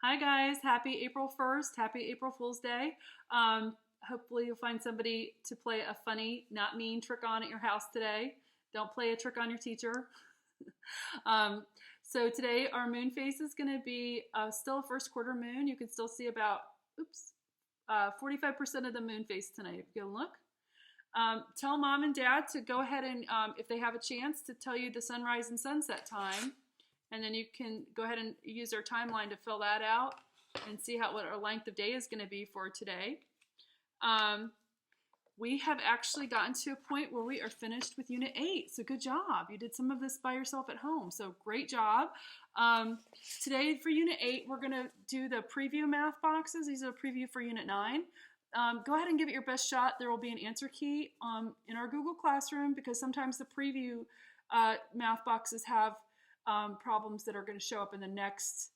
Hi guys, happy April 1st, happy April Fool's Day. Hopefully you'll find somebody to play a funny, not mean trick on at your house today. Don't play a trick on your teacher. um, so today our moon phase is going to be still a first quarter moon. You can still see about, 45% of the moon phase tonight if you go look. Tell mom and dad to go ahead and, if they have a chance, to tell you the sunrise and sunset time. And then you can go ahead and use our timeline to fill that out and see what our length of day is going to be for today. We have actually gotten to a point where we are finished with Unit 8. So good job. You did some of this by yourself at home. So great job. Today for Unit 8, we're going to do the preview math boxes. These are a preview for Unit 9. Go ahead and give it your best shot. There will be an answer key in our Google Classroom because sometimes the preview math boxes have problems that are going to show up in the next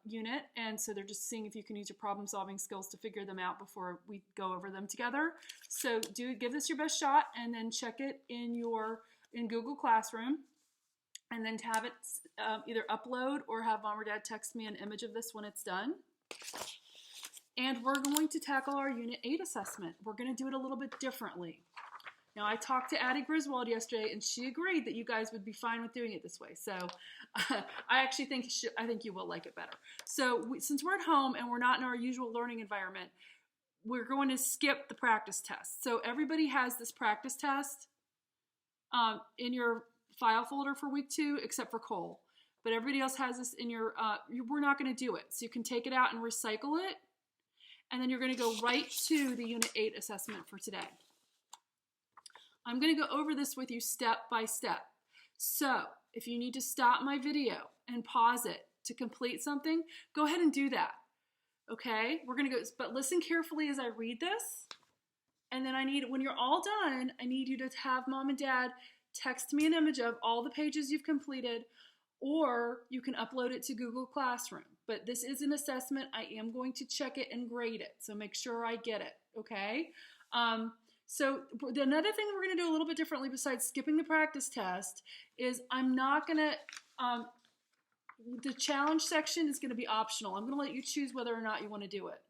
unit, and so they're just seeing if you can use your problem solving skills to figure them out before we go over them together. So give this your best shot and then check it in Google Classroom, and then to have it either upload or have mom or dad text me an image of this when it's done. And we're going to tackle our Unit 8 assessment. We're going to do it a little bit differently. Now, I talked to Addie Griswold yesterday, and she agreed that you guys would be fine with doing it this way. So I actually think you will like it better. So since we're at home and we're not in our usual learning environment, we're going to skip the practice test. So everybody has this practice test in your file folder for week 2, except for Cole. But everybody else has this in your, we're not going to do it. So you can take it out and recycle it, and then you're going to go right to the Unit 8 assessment for today. I'm going to go over this with you step by step. So if you need to stop my video and pause it to complete something, go ahead and do that. Okay? We're going to go, but listen carefully as I read this. And then when you're all done, I need you to have mom and dad text me an image of all the pages you've completed, or you can upload it to Google Classroom. But this is an assessment. I am going to check it and grade it. So make sure I get it. Okay? So another thing that we're going to do a little bit differently besides skipping the practice test is I'm not going to, the challenge section is going to be optional. I'm going to let you choose whether or not you want to do it.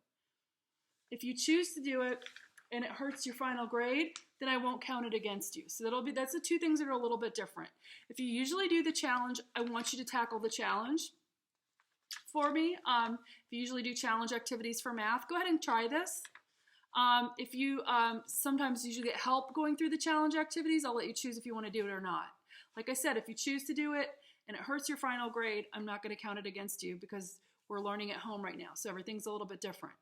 If you choose to do it and it hurts your final grade, then I won't count it against you. So that's the two things that are a little bit different. If you usually do the challenge, I want you to tackle the challenge for me. If you usually do challenge activities for math, go ahead and try this. If you sometimes usually get help going through the challenge activities, I'll let you choose if you want to do it or not. Like I said, if you choose to do it and it hurts your final grade, I'm not going to count it against you because we're learning at home right now. So everything's a little bit different.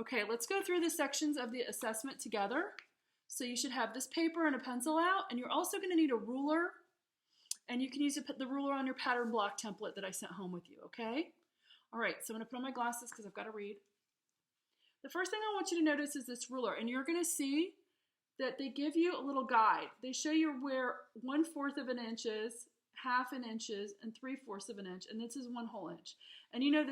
Okay, let's go through the sections of the assessment together. So you should have this paper and a pencil out, and you're also going to need a ruler, and you can use the ruler on your pattern block template that I sent home with you, okay? All right, so I'm going to put on my glasses because I've got to read. The first thing I want you to notice is this ruler, and you're going to see that they give you a little guide. They show you where 1/4 of an inch is, 1/2 an inch is, and 3/4 of an inch, and this is 1 whole inch. And you know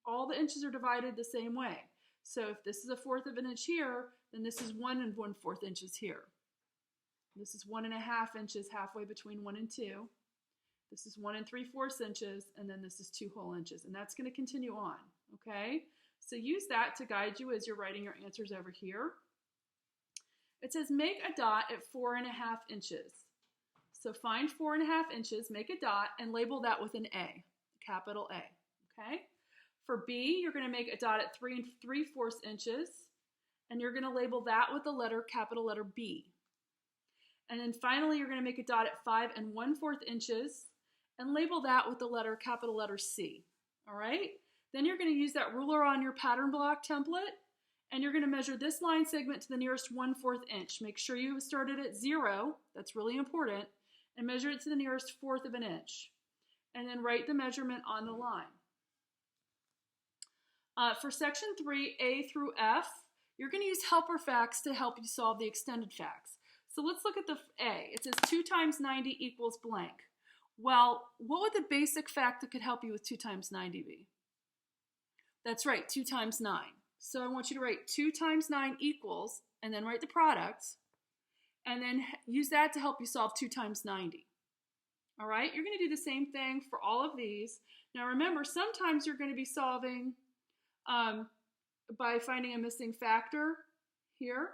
all the inches are divided the same way. So if this is 1/4 of an inch here, then this is 1 1/4 inches here. This is 1 1/2 inches halfway between 1 and 2. This is 1 3/4 inches, and then this is 2 whole inches, and that's going to continue on, okay? So use that to guide you as you're writing your answers over here. It says make a dot at 4 1/2 inches. So find 4 1/2 inches, make a dot, and label that with an A, capital A, okay? For B, you're going to make a dot at 3 3/4 inches, and you're going to label that with the capital letter B. And then finally, you're going to make a dot at 5 1/4 inches, and label that with the capital letter C, all right? Then you're going to use that ruler on your pattern block template, and you're going to measure this line segment to the nearest 1/4 inch. Make sure you started at 0, that's really important, and measure it to the nearest 1/4 of an inch. And then write the measurement on the line. For section 3, A through F, you're going to use helper facts to help you solve the extended facts. So let's look at the A. It says 2 times 90 equals blank. Well, what would the basic fact that could help you with 2 times 90 be? That's right, 2 times 9. So I want you to write 2 times 9 equals, and then write the product, and then use that to help you solve 2 times 90. All right, you're going to do the same thing for all of these. Now remember, sometimes you're going to be solving by finding a missing factor here.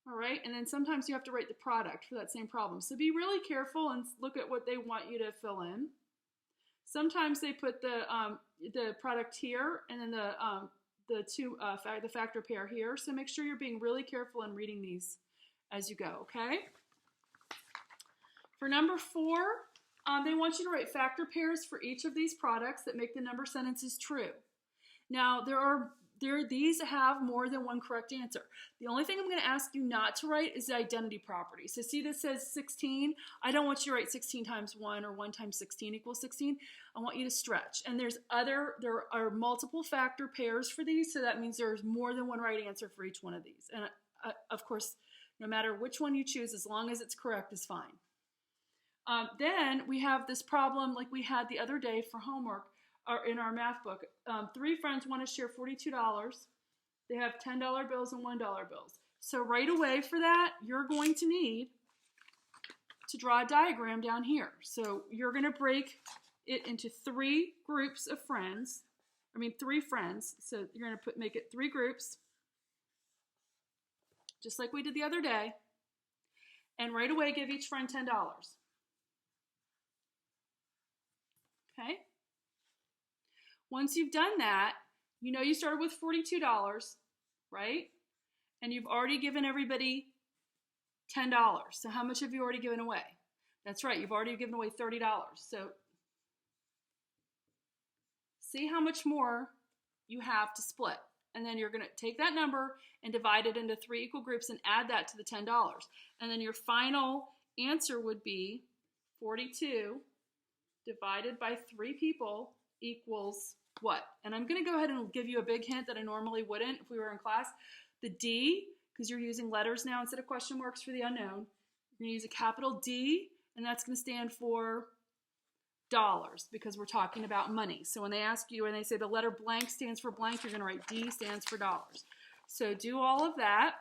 All right, and then sometimes you have to write the product for that same problem. So be really careful and look at what they want you to fill in. Sometimes they put the product here, and then the factor pair here. So make sure you're being really careful and reading these as you go. Okay. For number 4, they want you to write factor pairs for each of these products that make the number sentences true. Now these have more than one correct answer. The only thing I'm going to ask you not to write is the identity property. So see, this says 16. I don't want you to write 16 times 1 or 1 times 16 equals 16. I want you to stretch. And there are multiple factor pairs for these, so that means there's more than one right answer for each one of these. And of course, no matter which one you choose, as long as it's correct, is fine. Then we have this problem like we had the other day for homework. In our math book, 3 friends want to share $42. They have $10 bills and $1 bills. So right away for that, you're going to need to draw a diagram down here. So you're going to break it into 3 groups of friends. 3 friends. So you're going to make it 3 groups, just like we did the other day. And right away, give each friend $10. Okay? Once you've done that, you know you started with $42, right? And you've already given everybody $10. So how much have you already given away? That's right, you've already given away $30. So see how much more you have to split. And then you're going to take that number and divide it into 3 equal groups and add that to the $10. And then your final answer would be 42 divided by 3 people equals what? And I'm going to go ahead and give you a big hint that I normally wouldn't if we were in class. The D, because you're using letters now instead of question marks for the unknown, you're going to use a capital D, and that's going to stand for dollars because we're talking about money. So when they ask you and they say the letter blank stands for blank, you're going to write D stands for dollars. So do all of that.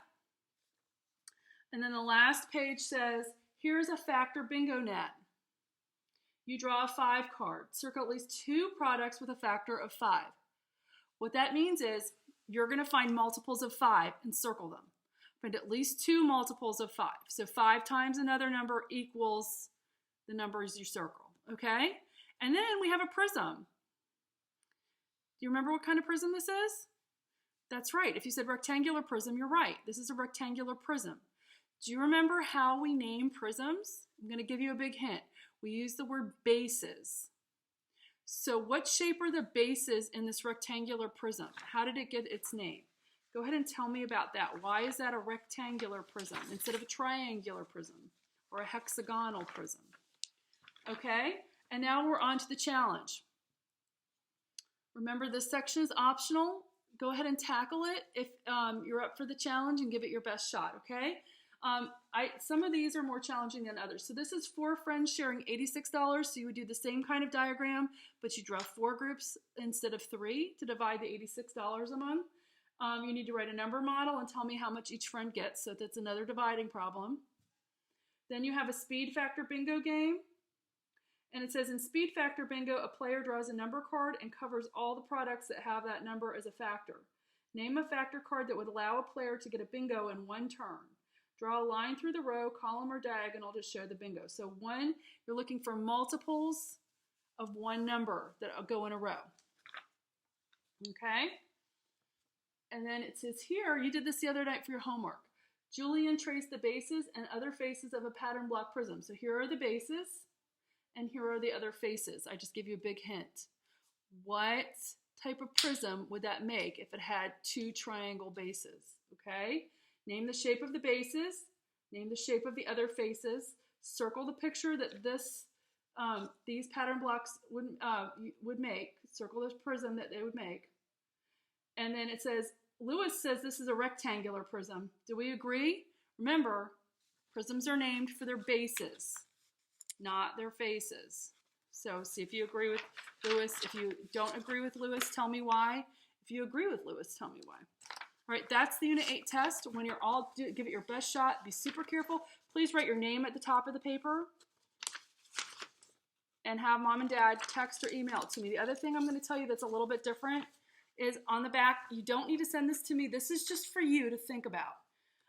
And then the last page says, here's a factor bingo net. You draw a 5 card. Circle at least 2 products with a factor of 5. What that means is you're going to find multiples of 5 and circle them. Find at least 2 multiples of 5. So 5 times another number equals the numbers you circle. Okay? And then we have a prism. Do you remember what kind of prism this is? That's right. If you said rectangular prism, you're right. This is a rectangular prism. Do you remember how we name prisms? I'm going to give you a big hint. We use the word bases. So what shape are the bases in this rectangular prism? How did it get its name? Go ahead and tell me about that. Why is that a rectangular prism instead of a triangular prism or a hexagonal prism? Okay, and now we're on to the challenge. Remember, this section is optional. Go ahead and tackle it if you're up for the challenge and give it your best shot, okay? Some of these are more challenging than others. So this is 4 friends sharing $86. So you would do the same kind of diagram, but you draw 4 groups instead of 3 to divide the $86 among. You need to write a number model and tell me how much each friend gets. So that's another dividing problem. Then you have a speed factor bingo game. And it says in speed factor bingo, a player draws a number card and covers all the products that have that number as a factor. Name a factor card that would allow a player to get a bingo in 1 turn. Draw a line through the row, column, or diagonal to show the bingo. So 1, you're looking for multiples of 1 number that go in a row. Okay? And then it says here, you did this the other night for your homework. Julian traced the bases and other faces of a pattern block prism. So here are the bases, and here are the other faces. I just give you a big hint. What type of prism would that make if it had 2 triangle bases? Okay? Name the shape of the bases, name the shape of the other faces, circle the picture that these pattern blocks would make, circle this prism that they would make. And then it says, Lewis says this is a rectangular prism. Do we agree? Remember, prisms are named for their bases, not their faces. So see if you agree with Lewis. If you don't agree with Lewis, tell me why. If you agree with Lewis, tell me why. All right, that's the Unit 8 test. When you're all, give it your best shot. Be super careful. Please write your name at the top of the paper. and have mom and dad text or email it to me. The other thing I'm going to tell you that's a little bit different is on the back, you don't need to send this to me. This is just for you to think about.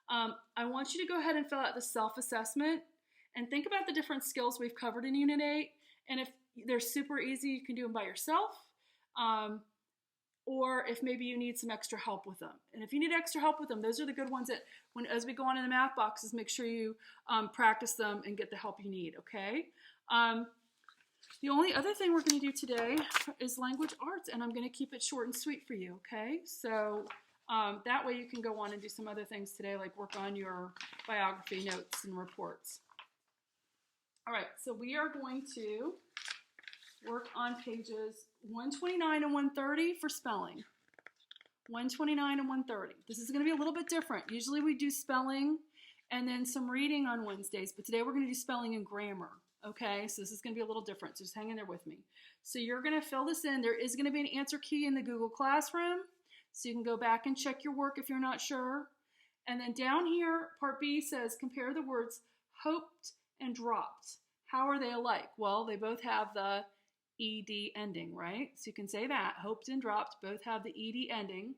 I want you to go ahead and fill out the self-assessment and think about the different skills we've covered in Unit 8. And if they're super easy, you can do them by yourself. Or if maybe you need some extra help with them. And if you need extra help with them, those are the good ones that as we go on in the math boxes, make sure you practice them and get the help you need, okay? The only other thing we're going to do today is language arts, and I'm going to keep it short and sweet for you, okay? So that way you can go on and do some other things today, like work on your biography notes and reports. All right, so we are going to work on pages 129 and 130 for spelling. 129 and 130. This is going to be a little bit different. Usually we do spelling and then some reading on Wednesdays, but today we're going to do spelling and grammar. Okay, so this is going to be a little different, so just hang in there with me. So you're going to fill this in. There is going to be an answer key in the Google Classroom, so you can go back and check your work if you're not sure. And then down here, part B says, compare the words hoped and dropped. How are they alike? Well, they both have the ED ending, right? So you can say that. Hoped and dropped both have the ED ending.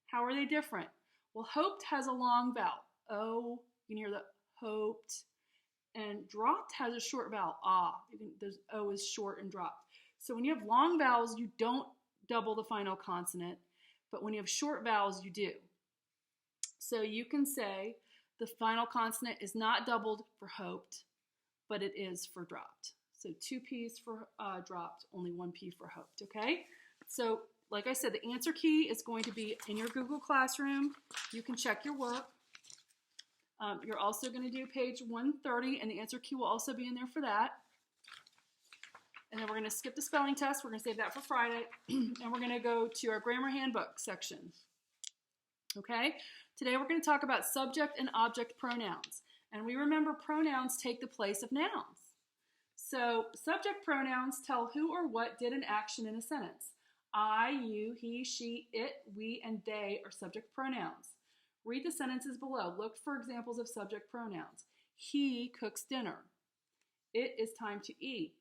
How are they different? Well, hoped has a long vowel. O, you can hear the hoped. And dropped has a short vowel, ah. There's O is short and dropped. So when you have long vowels, you don't double the final consonant, but when you have short vowels, you do. So you can say the final consonant is not doubled for hoped, but it is for dropped. So 2 P's for dropped, only 1 P for hoped, okay? So like I said, the answer key is going to be in your Google Classroom. You can check your work. You're also going to do page 130, and the answer key will also be in there for that. And then we're going to skip the spelling test. We're going to save that for Friday, and we're going to go to our grammar handbook section. Okay? Today we're going to talk about subject and object pronouns. And we remember pronouns take the place of nouns. So subject pronouns tell who or what did an action in a sentence. I, you, he, she, it, we, and they are subject pronouns. Read the sentences below. Look for examples of subject pronouns. He cooks dinner. It is time to eat.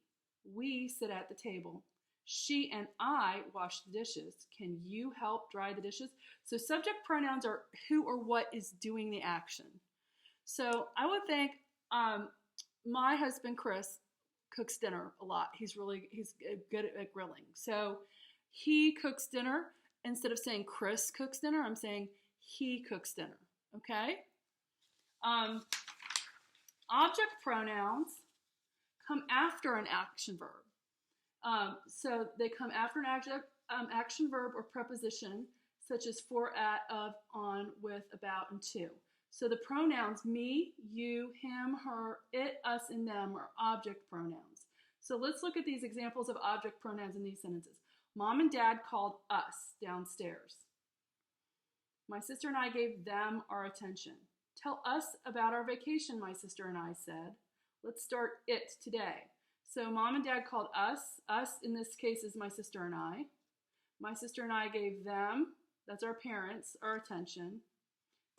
We sit at the table. She and I wash the dishes. Can you help dry the dishes? So subject pronouns are who or what is doing the action. So I would think my husband, Chris, cooks dinner a lot. He's good at grilling. So he cooks dinner. Instead of saying Chris cooks dinner, I'm saying he cooks dinner, okay? Object pronouns come after an action verb. So they come after an action verb or preposition, such as for, at, of, on, with, about, and to. So the pronouns me, you, him, her, it, us, and them are object pronouns. So let's look at these examples of object pronouns in these sentences. Mom and Dad called us downstairs. My sister and I gave them our attention. Tell us about our vacation, my sister and I said. Let's start it today. So Mom and Dad called us. Us in this case is my sister and I. My sister and I gave them, that's our parents, our attention.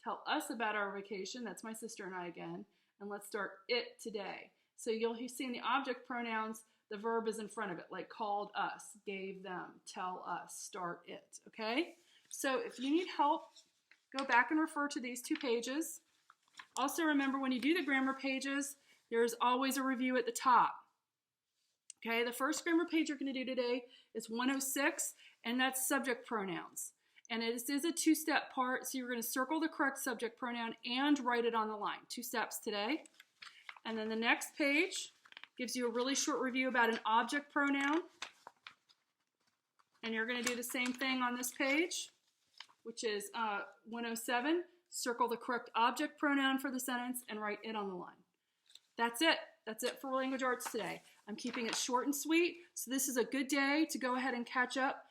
Tell us about our vacation, that's my sister and I again. And let's start it today. So you'll see in the object pronouns, the verb is in front of it, like called us, gave them, tell us, start it, okay? So if you need help, go back and refer to these 2 pages. Also remember when you do the grammar pages, there's always a review at the top. Okay, the first grammar page you're going to do today is 106, and that's subject pronouns. And it is a 2-step part, so you're going to circle the correct subject pronoun and write it on the line. 2 steps today. And then the next page gives you a really short review about an object pronoun. And you're going to do the same thing on this page, which is 107. Circle the correct object pronoun for the sentence and write it on the line. That's it. That's it for language arts today. I'm keeping it short and sweet, so this is a good day to go ahead and catch up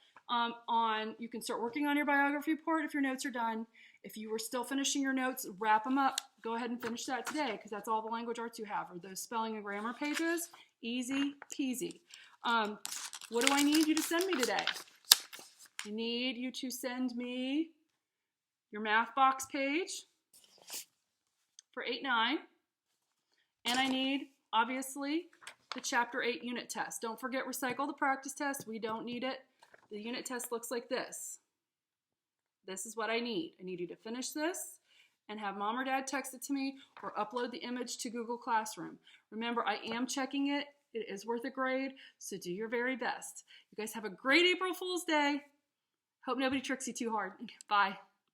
you can start working on your biography report if your notes are done. If you were still finishing your notes, wrap them up. Go ahead and finish that today because that's all the language arts you have are those spelling and grammar pages. Easy peasy. What do I need you to send me today? I need you to send me your math box page for 8-9. And I need, obviously, the Chapter 8 unit test. Don't forget, recycle the practice test. We don't need it. The unit test looks like this. This is what I need. I need you to finish this and have mom or dad text it to me or upload the image to Google Classroom. Remember, I am checking it. It is worth a grade, so do your very best. You guys have a great April Fool's Day. Hope nobody tricks you too hard. Bye.